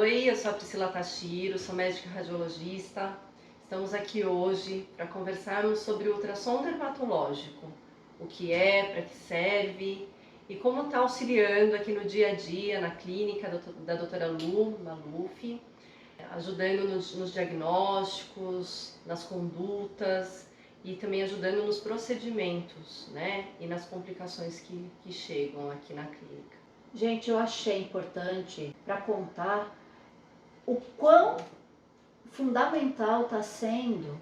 Oi, eu sou a Priscila Tachiro, sou médica radiologista. Estamos aqui hoje para conversarmos sobre o ultrassom dermatológico, o que é, para que serve e como está auxiliando aqui no dia a dia, na clínica da doutora Lu Maluf, ajudando nos diagnósticos, nas condutas e também ajudando nos procedimentos, né? E nas complicações que chegam aqui na clínica. Gente, eu achei importante para contar o quão fundamental está sendo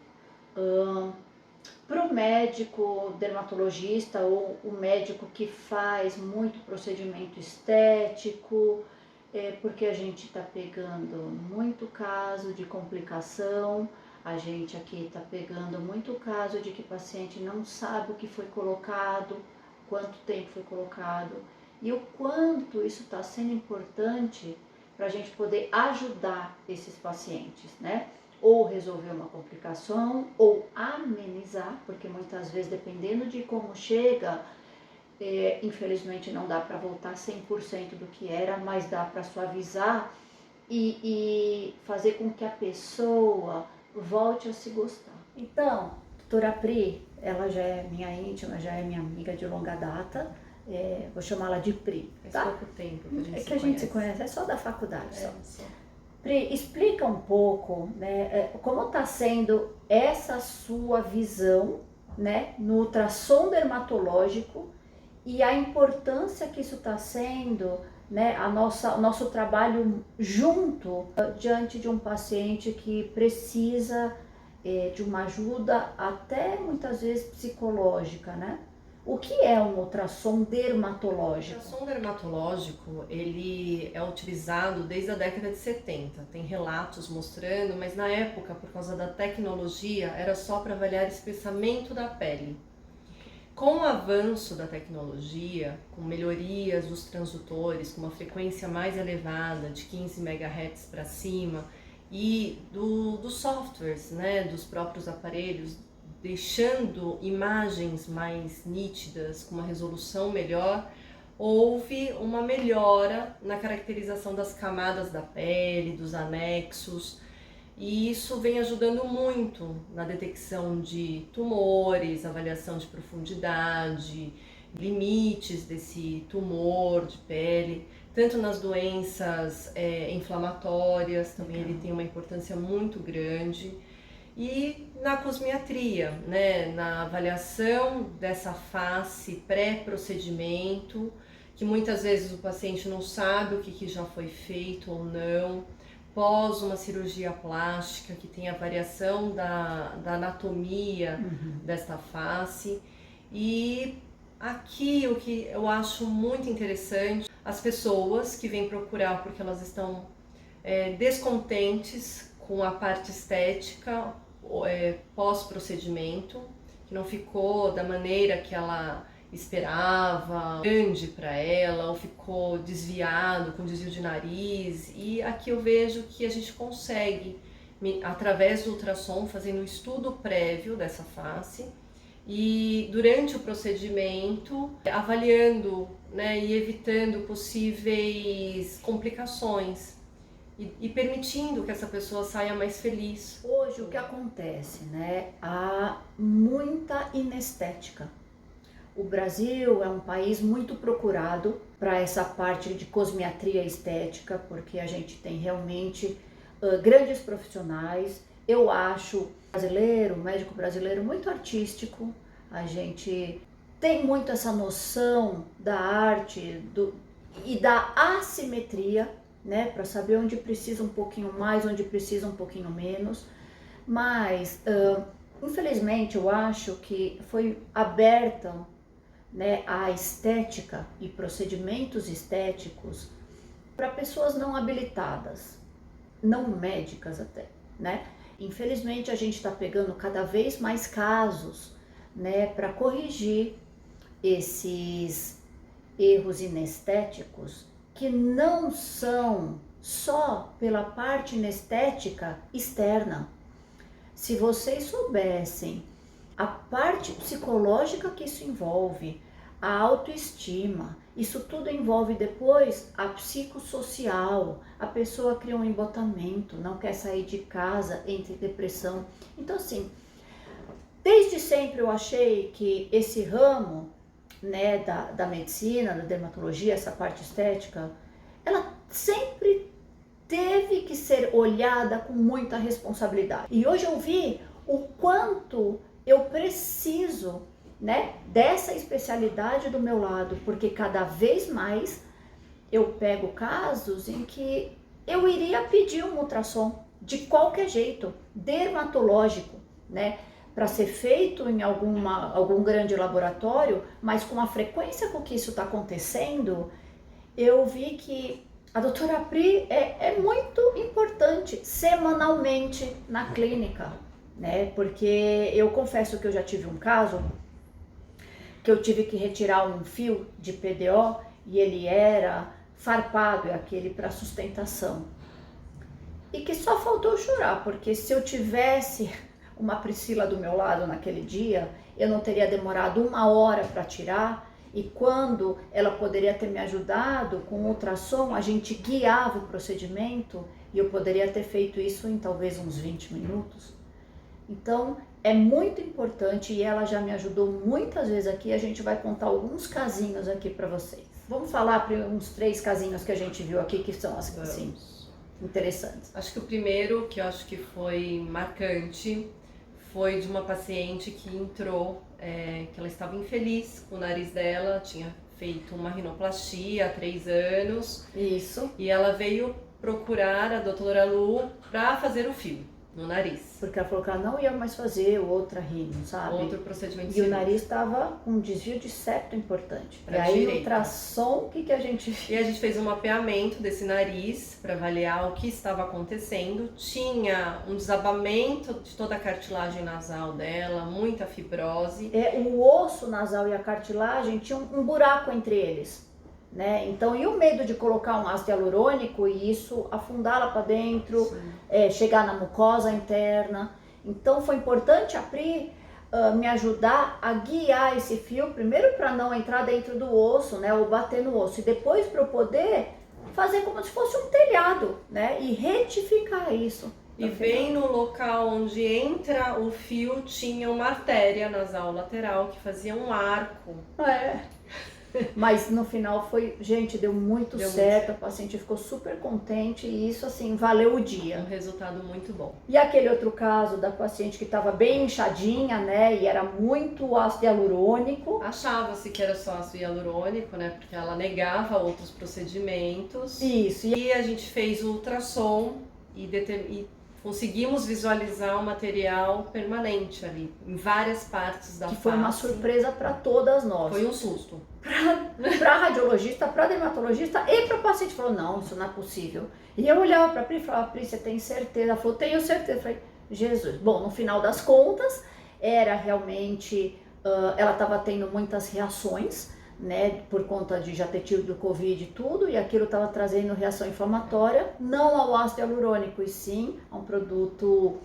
para o médico dermatologista ou o médico que faz muito procedimento estético, porque a gente está pegando muito caso de complicação, a gente aqui está pegando muito caso de que o paciente não sabe o que foi colocado, quanto tempo foi colocado, e o quanto isso está sendo importante para a gente poder ajudar esses pacientes, né? Ou resolver uma complicação, ou amenizar, porque muitas vezes, dependendo de como chega, infelizmente não dá para voltar 100% do que era, mas dá para suavizar e fazer com que a pessoa volte a se gostar. Então, doutora Pri, ela já é minha íntima, já é minha amiga de longa data, vou chamá-la de Pri. Faz pouco tempo que a gente que a gente se conhece, é só da faculdade. Só. Pri, explica um pouco, né, como está sendo essa sua visão, né, no ultrassom dermatológico e a importância que isso está sendo, né, o nosso trabalho junto diante de um paciente que precisa de uma ajuda até muitas vezes psicológica, né? O que é um ultrassom dermatológico? O ultrassom dermatológico, ele é utilizado desde a década de 70. Tem relatos mostrando, mas na época, por causa da tecnologia, era só para avaliar espessamento da pele. Com o avanço da tecnologia, com melhorias dos transdutores, com uma frequência mais elevada, de 15 MHz para cima, e dos softwares, né, dos próprios aparelhos, deixando imagens mais nítidas, com uma resolução melhor, houve uma melhora na caracterização das camadas da pele, dos anexos, e isso vem ajudando muito na detecção de tumores, avaliação de profundidade, limites desse tumor de pele, tanto nas doenças inflamatórias, também ele tem uma importância muito grande, e na cosmiatria, né, na avaliação dessa face pré-procedimento, que muitas vezes o paciente não sabe o que já foi feito ou não, pós uma cirurgia plástica, que tem a variação da anatomia desta face. E aqui o que eu acho muito interessante, as pessoas que vêm procurar porque elas estão descontentes com a parte estética pós-procedimento, que não ficou da maneira que ela esperava, grande para ela, ou ficou desviado, com desvio de nariz. E aqui eu vejo que a gente consegue, através do ultrassom, fazendo um estudo prévio dessa face, e durante o procedimento, avaliando, né, e evitando possíveis complicações. E permitindo que essa pessoa saia mais feliz. Hoje o que acontece, né? Há muita inestética. O Brasil é um país muito procurado para essa parte de cosmiatria estética, porque a gente tem realmente grandes profissionais. Eu acho o médico brasileiro muito artístico. A gente tem muito essa noção da arte e da assimetria, né, para saber onde precisa um pouquinho mais, onde precisa um pouquinho menos, mas infelizmente eu acho que foi aberta, né, a estética e procedimentos estéticos para pessoas não habilitadas, não médicas até, né? Infelizmente a gente está pegando cada vez mais casos, né, para corrigir esses erros inestéticos que não são só pela parte inestética externa. Se vocês soubessem a parte psicológica que isso envolve, a autoestima. Isso tudo envolve depois a psicossocial. A pessoa cria um embotamento, não quer sair de casa, entra em depressão. Então, assim, desde sempre eu achei que esse ramo, né, da medicina, da dermatologia, essa parte estética, ela sempre teve que ser olhada com muita responsabilidade. E hoje eu vi o quanto eu preciso, né, dessa especialidade do meu lado, porque cada vez mais eu pego casos em que eu iria pedir um ultrassom de qualquer jeito, dermatológico, né, para ser feito em algum grande laboratório, mas com a frequência com que isso está acontecendo, eu vi que a doutora Pri é muito importante semanalmente na clínica, né? Porque eu confesso que eu já tive um caso que eu tive que retirar um fio de PDO e ele era farpado, é aquele para sustentação. E que só faltou chorar, porque se eu tivesse uma Priscila do meu lado naquele dia, eu não teria demorado 1 hora para tirar, e quando ela poderia ter me ajudado com o ultrassom, a gente guiava o procedimento e eu poderia ter feito isso em talvez uns 20 minutos. Então, é muito importante e ela já me ajudou muitas vezes aqui. A gente vai contar alguns casinhos aqui para vocês. Vamos falar uns 3 casinhos que a gente viu aqui que são assim, interessantes. Acho que o primeiro, que eu acho que foi marcante, foi de uma paciente que entrou, que ela estava infeliz com o nariz dela, tinha feito uma rinoplastia há 3 anos. Isso. E ela veio procurar a doutora Lu para fazer o fio no nariz. Porque ela falou que ela não ia mais fazer outra rino, sabe? Outro procedimento. E o nariz estava com um desvio de septo importante. Pra e aí direita. no ultrassom, o que a gente fez? E a gente fez um mapeamento desse nariz para avaliar o que estava acontecendo. Tinha um desabamento de toda a cartilagem nasal dela, muita fibrose. O osso nasal e a cartilagem tinham um buraco entre eles, né? Então, e o medo de colocar um ácido hialurônico e isso afundá-la para dentro, chegar na mucosa interna. Então, foi importante a Pri me ajudar a guiar esse fio, primeiro para não entrar dentro do osso, né, ou bater no osso, e depois para eu poder fazer como se fosse um telhado, né, e retificar isso. E bem no local onde entra o fio tinha uma artéria nasal lateral que fazia um arco. Mas no final foi, gente, deu muito certo, a paciente ficou super contente e isso assim, valeu o dia. Um resultado muito bom. E aquele outro caso da paciente que estava bem inchadinha, né, e era muito ácido hialurônico. Achava-se que era só ácido hialurônico, né, porque ela negava outros procedimentos. Isso. E a gente fez o ultrassom e conseguimos visualizar o material permanente ali, em várias partes da face. Que foi uma surpresa para todas nós. Foi um susto. Para radiologista, para dermatologista e para o paciente. Falou, não, isso não é possível. E eu olhava para a Pri e falava, Pri, você tem certeza? Ela falou, tenho certeza. Eu falei, Jesus. Bom, no final das contas, era realmente, ela estava tendo muitas reações, né, por conta de já ter tido do Covid e tudo, e aquilo estava trazendo reação inflamatória, não ao ácido hialurônico, e sim a um produto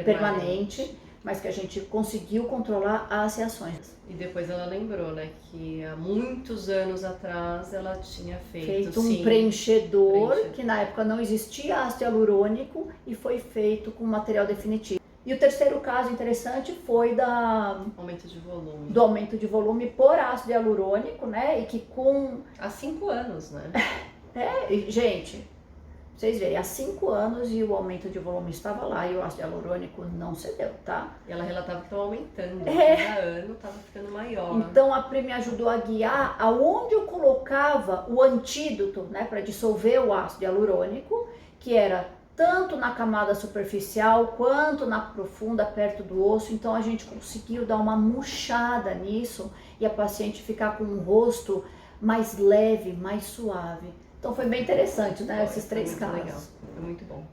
permanente, mas que a gente conseguiu controlar as reações. E depois ela lembrou, né, que há muitos anos atrás ela tinha feito um preenchedor, que na época não existia ácido hialurônico, e foi feito com material definitivo. E o terceiro caso interessante foi do aumento de volume por ácido hialurônico, né? E que há 5 anos, né? Gente, vocês verem, há 5 anos e o aumento de volume estava lá e o ácido hialurônico não cedeu, tá? E ela relatava que estava aumentando, cada ano estava ficando maior. Então a Pri me ajudou a guiar aonde eu colocava o antídoto, né? Para dissolver o ácido hialurônico, que era tanto na camada superficial quanto na profunda, perto do osso. Então a gente conseguiu dar uma murchada nisso e a paciente ficar com um rosto mais leve, mais suave. Então foi bem interessante, né, esses 3 casos. Legal, foi muito bom.